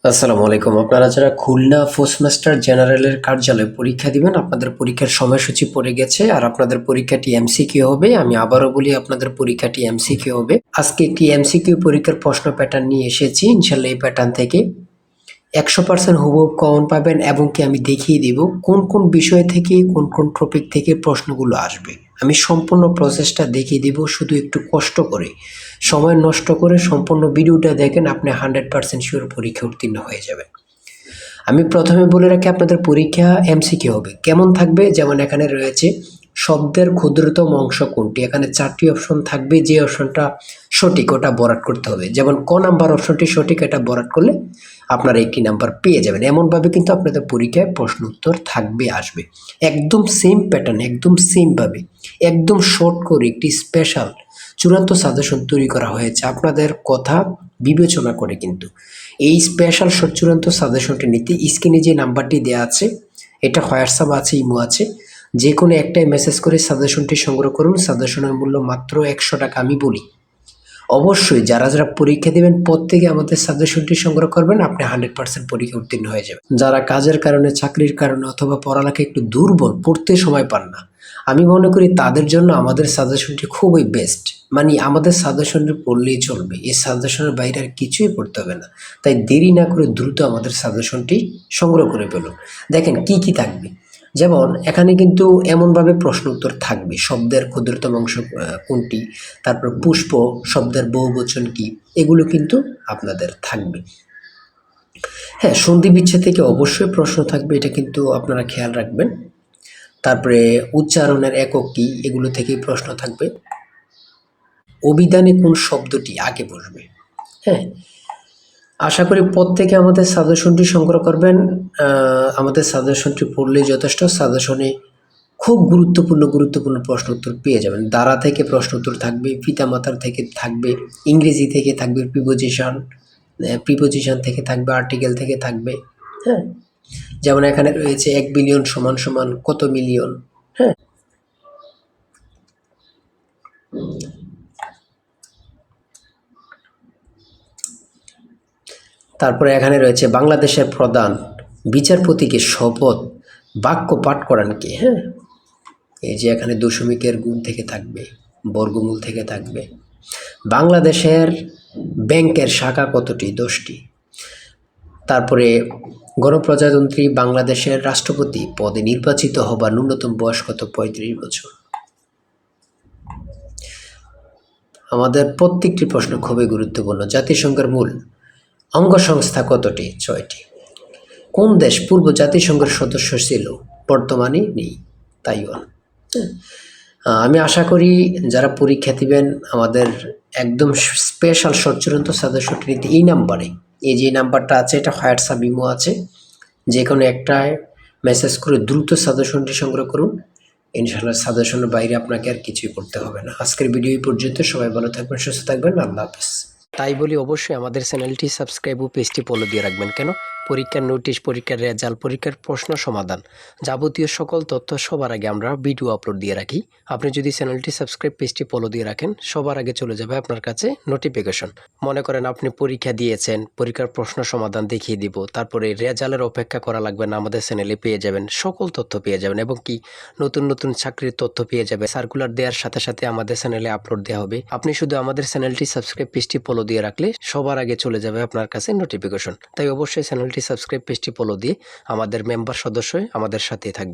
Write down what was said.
আসসালামু আলাইকুম। আপনারা যারা খুলনা পোস্টমাস্টার জেনারেলের কার্যালয়ে পরীক্ষা দিবেন, আপনাদের পরীক্ষার সময়সূচি পড়ে গেছে আর আপনাদের পরীক্ষাটি এমসিকিউ হবে। আমি আবারও বলি, আপনাদের পরীক্ষাটি এমসিকিউ হবে। আজকে একটি এমসিকিউ পরীক্ষার প্রশ্ন প্যাটার্ন নিয়ে এসেছি। ইনশাল্লাহ এই প্যাটার্ন থেকে 100% হুবহু কমন পাবেন এবং কি আমি দেখিয়ে দিব কোন কোন বিষয় থেকে কোন কোন টপিক থেকে প্রশ্নগুলো আসবে। আমি সম্পূর্ণ প্রসেসটা দেখিয়ে দিব, শুধু একটু কষ্ট করে সময় নষ্ট করে সম্পূর্ণ ভিডিওটা দেখেন, আপনি 100% শিওর পরীক্ষা উত্তীর্ণ হয়ে যাবেন। আমি প্রথমে বলে রাখি, আপনাদের পরীক্ষা এমসিকিউ হবে। কেমন থাকবে? যেমন এখানে রয়েছে শব্দের ক্ষুদ্রতম অংশ কোনটি। এখানে 4টি অপশন থাকবে, যে অপশনটা সঠিক ওটা বরাট করতে হবে। যেমন ক নাম্বার অপশনটি সঠিক, এটা বরাট করলে আপনারা 1টি নাম্বার পেয়ে যাবেন। এমনভাবে কিন্তু আপনাদের পরীক্ষায় প্রশ্ন উত্তর থাকবে, আসবে একদম সেম প্যাটার্ন, একদম সেমভাবে, একদম শর্ট করে একটি স্পেশাল চূড়ান্ত সাজেশন তৈরি করা হয়েছে আপনাদের কথা বিবেচনা করে। কিন্তু এই স্পেশাল চূড়ান্ত সাজেশনটি নিতে স্ক্রিনে যে নাম্বারটি দেওয়া আছে, এটা হোয়াটসঅ্যাপ আছে, ইমো আছে, যে কোনো একটাই মেসেজ করে সাজেশনটি সংগ্রহ করুন। সাজেশনের মূল্য মাত্র 100 টাকা। আমি বলি, অবশ্যই যারা যারা পরীক্ষা দেবেন প্রত্যেকে আমাদের সাজেশনটি সংগ্রহ করবেন, আপনি 100% পরীক্ষা উত্তীর্ণ হয়ে যাবেন। যারা কাজের কারণে, চাকরির কারণে অথবা পড়ালেখা একটু দুর্বল, পড়তে সময় পান না, আমি মনে করি তাদের জন্য আমাদের সাজেশনটি খুবই বেস্ট। মানে আমাদের সাজেশনটি পড়লেই চলবে, এই সাজেশনের বাইরে আর কিছুই পড়তে হবে না। তাই দেরি না করে দ্রুত আমাদের সাজেশনটি সংগ্রহ করে ফেলুন। দেখেন কি কি থাকবে। যেমন এখানে কিন্তু এমনভাবে প্রশ্ন উত্তর থাকবে, শব্দের ক্ষুদ্রতম অংশ কোনটি, তারপর পুষ্প শব্দের বহুবচন কি, এগুলো কিন্তু আপনাদের থাকবে। হ্যাঁ, সন্ধি বিচ্ছেদ থেকে অবশ্যই প্রশ্ন থাকবে, এটা কিন্তু আপনারা খেয়াল রাখবেন। তারপরে উচ্চারণের একক কি, এগুলো থেকেই প্রশ্ন থাকবে। অভিধানে কোন শব্দটি আগে বসবে। হ্যাঁ, আশা করি প্রত্যেকে আমাদের সাজেশনটি সংগ্রহ করবেন। আমাদের সাজেশনটি পড়লেই যথেষ্ট। সাজেশনে খুব গুরুত্বপূর্ণ প্রশ্ন উত্তর পেয়ে যাবেন। দ্বারা থেকে প্রশ্ন উত্তর থাকবে, পিতামাতার থেকে থাকবে, ইংরেজি থেকে থাকবে, প্রিপোজিশন থেকে থাকবে, আর্টিকেল থেকে থাকবে। হ্যাঁ, যেমন এখানে রয়েছে 1 বিলিয়ন সমান সমান কত মিলিয়ন। হ্যাঁ, তারপরে এখানে রয়েছে বাংলাদেশের প্রধান বিচারপতিকে শপথ বাক্য পাঠ করান কে। হ্যাঁ, এই যে এখানে দশমিকের গুণ থেকে থাকবে, বর্গমূল থেকে থাকবে। বাংলাদেশের ব্যাংকের শাখা কতটি? 10টি। তারপরে গণপ্রজাতন্ত্রী বাংলাদেশের রাষ্ট্রপতি পদে নির্বাচিত হবার ন্যূনতম বয়স কত? 35 বছর। আমাদের প্রত্যেকটি প্রশ্ন খুবই গুরুত্বপূর্ণ। জাতিসংঘের মূল অঙ্গসংস্থা কতটি? 6টি। কোন দেশ পূর্ব জাতিসংঘের সদস্য ছিল, বর্তমানে নেই? তাইওয়ান। আমি আশা করি যারা পরীক্ষা দিবেন আমাদের একদম স্পেশাল সচ্চূড়ান্ত সাজেশনটি নিতে এই নাম্বারে, এই যে নাম্বারটা আছে, এটা হোয়াটসঅ্যাপ ইমো আছে, যে কোনো একটায় মেসেজ করে দ্রুত সাজেশনটি সংগ্রহ করুন। ইনশাআল্লাহ সাজেশনের বাইরে আপনাকে আর কিছুই করতে হবে না। আজকের ভিডিও এই পর্যন্ত। সবাই ভালো থাকবেন, সুস্থ থাকবেন। আল্লাহ হাফেজ। তাই বলি, অবশ্যই আমাদের চ্যানেলটি সাবস্ক্রাইব ও পেজটি ফলো দিয়ে রাখবেন। কেন? পরীক্ষার নোটিশ, পরীক্ষার রেজাল্ট, পরীক্ষার প্রশ্ন সমাধান, যাবতীয় সকল তথ্য সবার আগে আমরা ভিডিও আপলোড দিয়ে রাখি। আপনি যদি চ্যানেলটি সাবস্ক্রাইব, পেজটি ফলো দিয়ে রাখেন, সবার আগে চলে যাবে আপনার কাছে নোটিফিকেশন। মনে করেন আপনি পরীক্ষা দিয়েছেন, পরীক্ষার প্রশ্ন সমাধান দেখিয়ে দিব, তারপরে রেজাল্টের অপেক্ষা করা লাগবে না, আমাদের চ্যানেলে পেয়ে যাবেন, সকল তথ্য পেয়ে যাবেন এবং কি নতুন নতুন চাকরির তথ্য পেয়ে যাবে। সার্কুলার দেওয়ার সাথে সাথে আমাদের চ্যানেলে আপলোড দেওয়া হবে। আপনি শুধু আমাদের চ্যানেলটি সাবস্ক্রাইব, পেজটি ফলো দিয়ে রাখলে সবার আগে চলে যাবে আপনার কাছে নোটিফিকেশন। তাই অবশ্যই চ্যানেলটি সাবস্ক্রাইব, পেজটি ফলো দিয়ে আমাদের মেম্বার সদস্য হয়ে আমাদের সাথেই থাকবে।